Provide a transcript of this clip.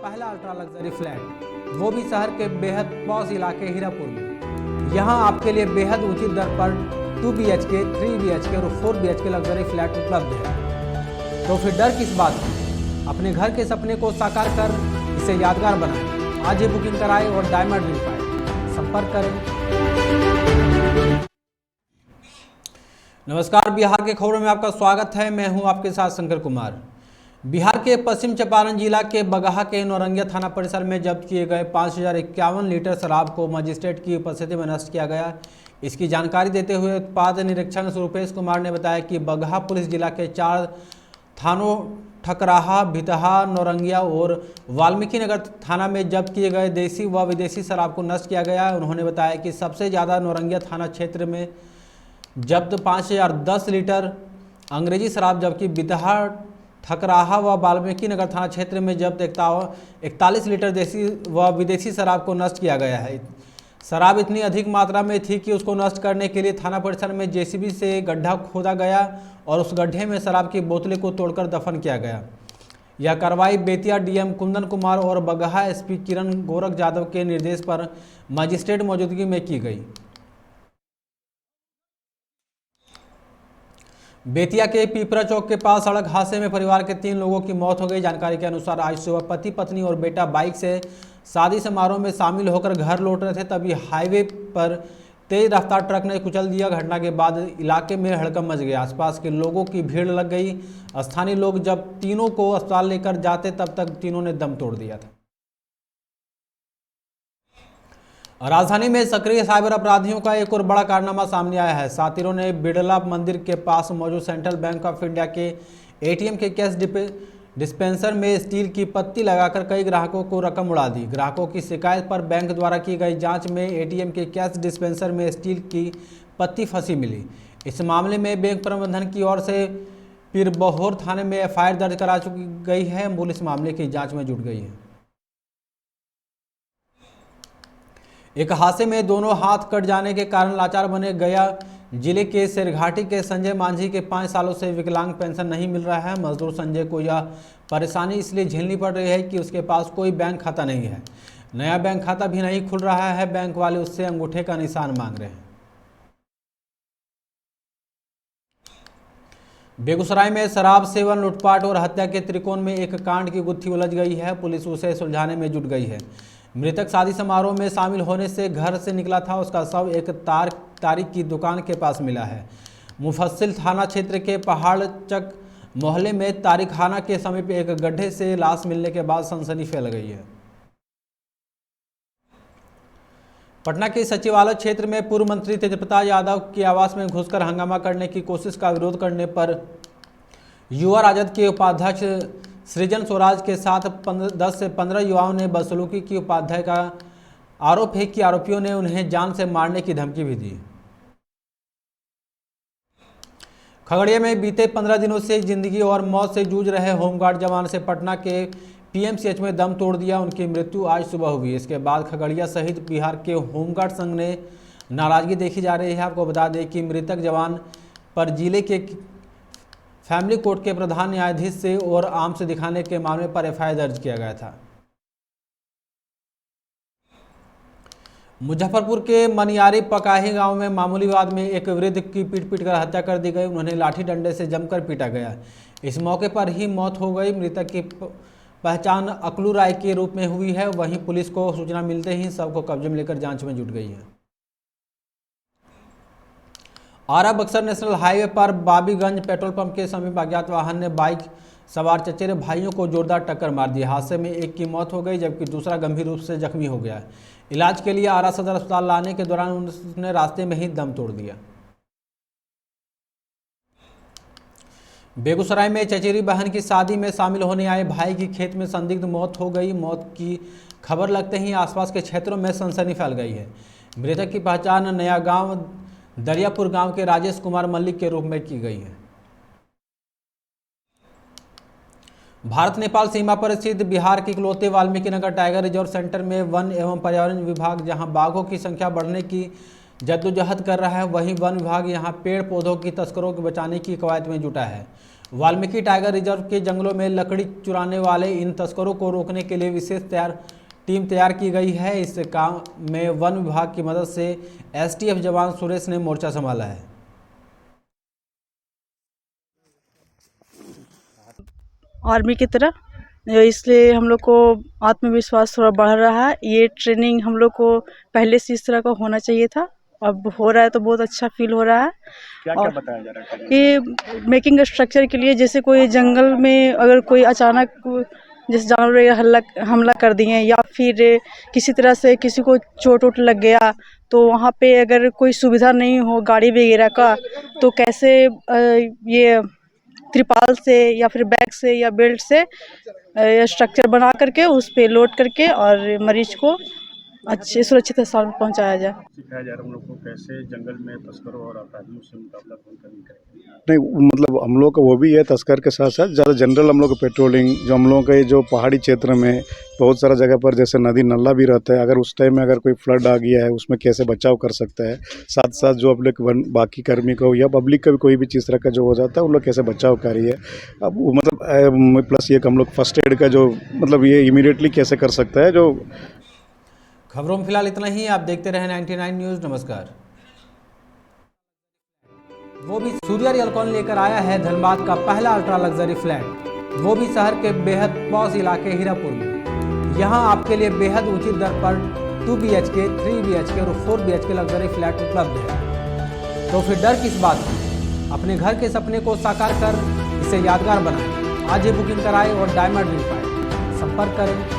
पहला ultra luxury flat, वो भी शहर के बेहद पॉश इलाके हीरापुर में। यहाँ आपके लिए बेहद उचित दर पर 2 BHK, 3 BHK और 4 BHK लग्जरी फ्लैट उपलब्ध है। तो फिर डर किस बात की, अपने घर के सपने को साकार कर इसे यादगार बनाएं। आज ही बुकिंग कराएं और डायमंड मिल पाए, संपर्क करें। नमस्कार, बिहार के खबरों में आपका स्वागत है। मैं हूं आपके साथ शंकर कुमार। बिहार के पश्चिम चंपारण जिला के बगहा के नौरंगिया थाना परिसर में जब्त किए गए 5051 लीटर शराब को मजिस्ट्रेट की उपस्थिति में नष्ट किया गया। इसकी जानकारी देते हुए उत्पाद निरीक्षक रुपेश कुमार ने बताया कि बगहा पुलिस जिला के 4 थानों ठकराहा, भितहा, नौरंगिया और वाल्मीकि नगर थाना में जब्त किए गए देसी व विदेशी शराब को नष्ट किया गया। उन्होंने बताया कि सबसे ज़्यादा नौरंगिया थाना क्षेत्र में जब्त 5010 लीटर अंग्रेजी शराब, जबकि बितहा, ठकराहा व वाल्मीकि नगर थाना क्षेत्र में जब्त 41 लीटर देसी व विदेशी शराब को नष्ट किया गया है। शराब इतनी अधिक मात्रा में थी कि उसको नष्ट करने के लिए थाना परिसर में JCB से गड्ढा खोदा गया और उस गड्ढे में शराब की बोतलें को तोड़कर दफन किया गया। यह कार्रवाई बेतिया DM कुंदन कुमार और बगहा SP किरण गोरख यादव के निर्देश पर मजिस्ट्रेट मौजूदगी में की गई। बेतिया के पीपरा चौक के पास सड़क हादसे में परिवार के 3 लोगों की मौत हो गई। जानकारी के अनुसार आज सुबह पति, पत्नी और बेटा बाइक से शादी समारोह में शामिल होकर घर लौट रहे थे, तभी हाईवे पर तेज रफ्तार ट्रक ने कुचल दिया। घटना के बाद इलाके में हड़कंप मच गया, आसपास के लोगों की भीड़ लग गई। स्थानीय लोग जब तीनों को अस्पताल लेकर जाते तब तक तीनों ने दम तोड़ दिया था। राजधानी में सक्रिय साइबर अपराधियों का एक और बड़ा कारनामा सामने आया है। सातिरों ने बिड़ला मंदिर के पास मौजूद सेंट्रल बैंक ऑफ इंडिया के ATM के कैश डिस्पेंसर में स्टील की पत्ती लगाकर कई ग्राहकों को रकम उड़ा दी। ग्राहकों की शिकायत पर बैंक द्वारा की गई जांच में ATM के कैश डिस्पेंसर में स्टील की पत्ती फंसी मिली। इस मामले में बैंक प्रबंधन की ओर से पीरबहोर थाने में FIR दर्ज करा चुकी गई है। पुलिस मामले की जाँच में जुट गई है। एक हादसे में दोनों हाथ कट जाने के कारण लाचार बने गया जिले के शेरघाटी के संजय मांझी के 5 सालों से विकलांग पेंशन नहीं मिल रहा है। मजदूर संजय को यह परेशानी इसलिए झेलनी पड़ रही है कि उसके पास कोई बैंक खाता नहीं है, नया बैंक खाता भी नहीं खुल रहा है। बैंक वाले उससे अंगूठे का निशान मांग रहे हैं। बेगूसराय में शराब सेवन, लूटपाट और हत्या के त्रिकोण में एक कांड की गुत्थी उलझ गई है। पुलिस उसे सुलझाने में जुट गई है। मृतक शादी समारोह में शामिल होने से घर से निकला था। उसका शव एक तारीख की दुकान के पास मिला है। मुफस्सिल थाना क्षेत्र के पहाड़चक मोहल्ले में तारीखाना के समीप एक गड्ढे से लाश मिलने के बाद सनसनी फैल गई है। पटना के सचिवालय क्षेत्र में पूर्व मंत्री तेजप्रताप यादव के आवास में घुसकर हंगामा करने की कोशिश का विरोध करने पर युवा राजद के उपाध्यक्ष सृजन स्वराज के साथ 10 से 15 युवाओं ने बदसलूकी की। उपाध्याय का आरोप है कि आरोपियों ने उन्हें जान से मारने की धमकी भी दी। खगड़िया में बीते 15 दिनों से जिंदगी और मौत से जूझ रहे होमगार्ड जवान से पटना के PMCH में दम तोड़ दिया। उनकी मृत्यु आज सुबह हुई। इसके बाद खगड़िया सहित बिहार के होमगार्ड संघ ने नाराजगी देखी जा रही है। आपको बता दें कि मृतक जवान पर जिले के फैमिली कोर्ट के प्रधान न्यायाधीश से और आम से दिखाने के मामले पर FIR दर्ज किया गया था। मुजफ्फरपुर के मनियारी पकाही गांव में मामूली विवाद में एक वृद्ध की पीट कर हत्या कर दी गई। उन्हें लाठी डंडे से जमकर पीटा गया। इस मौके पर ही मौत हो गई। मृतक की पहचान अकलू राय के रूप में हुई है। वहीं पुलिस को सूचना मिलते ही शव को कब्जे में लेकर जांच में जुट गई है। आरा बक्सर नेशनल हाईवे पर बाबीगंज पेट्रोल पंप के समीप अज्ञात वाहन ने बाइक सवार चचेरे भाइयों को जोरदार टक्कर मार दी। हादसे में एक की मौत हो गई जबकि दूसरा गंभीर रूप से जख्मी हो गया। इलाज के लिए आरा सदर अस्पताल लाने के दौरान उसने रास्ते में ही दम तोड़ दिया। बेगूसराय में चचेरी बहन की शादी में शामिल होने आए भाई की खेत में संदिग्ध मौत हो गई। मौत की खबर लगते ही आसपास के क्षेत्रों में सनसनी फैल गई है। मृतक की पहचान नया गांव दरियापुर गांव के राजेश कुमार मल्लिक के रूप में की गई है। भारत नेपाल सीमा पर स्थित बिहार के इकलौते Valmiki Nagar tiger reserve centre में वन एवं पर्यावरण विभाग जहां बाघों की संख्या बढ़ने की जद्दोजहद कर रहा है, वहीं वन विभाग यहां पेड़ पौधों की तस्करों को बचाने की कवायद में जुटा है। वाल्मीकि टाइगर रिजर्व के जंगलों में लकड़ी चुराने वाले इन तस्करों को रोकने के लिए विशेष टीम तैयार की गई है। इस काम में वन विभाग की मदद से एसटीएफ जवान सुरेश ने मोर्चा संभाला है। आर्मी की तरह, इसलिए हम लोग को आत्मविश्वास थोड़ा बढ़ रहा है। ये ट्रेनिंग हम लोग को पहले से इस तरह का होना चाहिए था, अब हो रहा है तो बहुत अच्छा फील हो रहा है। क्या क्या बताया जा रहा है? ये मेकिंग स्ट्रक्चर के लिए, जैसे कोई जंगल में अगर कोई अचानक जैसे जानवर हमला कर दिए या फिर किसी तरह से किसी को चोट वोट लग गया, तो वहाँ पे अगर कोई सुविधा नहीं हो गाड़ी वगैरह का, तो कैसे ये त्रिपाल से या फिर बैग से या बेल्ट से स्ट्रक्चर बना करके उस पे लोड करके और मरीज को अच्छे सुरक्षित स्थान पर पहुंचाया जाए। सिखाया जा रहा है हम लोग को कैसे जंगल में तस्करों और अपराधियों से मुकाबला कौन करें। नहीं, मतलब हम लोग का वो भी है तस्कर के साथ साथ ज़्यादा जनरल हम लोग का पेट्रोलिंग, जो हम लोगों का जो पहाड़ी क्षेत्र में बहुत सारा जगह पर जैसे नदी नाला भी रहता है, अगर उस टाइम में अगर कोई फ्लड आ गया है उसमें कैसे बचाव कर सकता है, साथ साथ जो अपने बाकी कर्मी को या पब्लिक का भी कोई भी चीज़ तरह का जो हो जाता है उन लोग कैसे बचाव कार्य है। अब वो मतलब प्लस ये हम लोग फर्स्ट एड का जो मतलब ये इमीडिएटली कैसे कर सकता है। जो खबरों में फिलहाल इतना ही। आप देखते रहे 99 न्यूज़। नमस्कार। वो भी सूर्या रियल कॉन लेकर आया है धनबाद का पहला अल्ट्रा लग्जरी फ्लैट, वो भी शहर के बेहद पॉश इलाके हीरापुर में। यहाँ आपके लिए बेहद उचित दर पर 2 BHK, 3 BHK और 4 BHK लग्जरी फ्लैट उपलब्ध है। तो फिर डर किस बात की? अपने घर के सपने को साकार कर इसे यादगार बनाएं। आज ही बुकिंग कराएं और डायमंड मिल पाए। संपर्क करें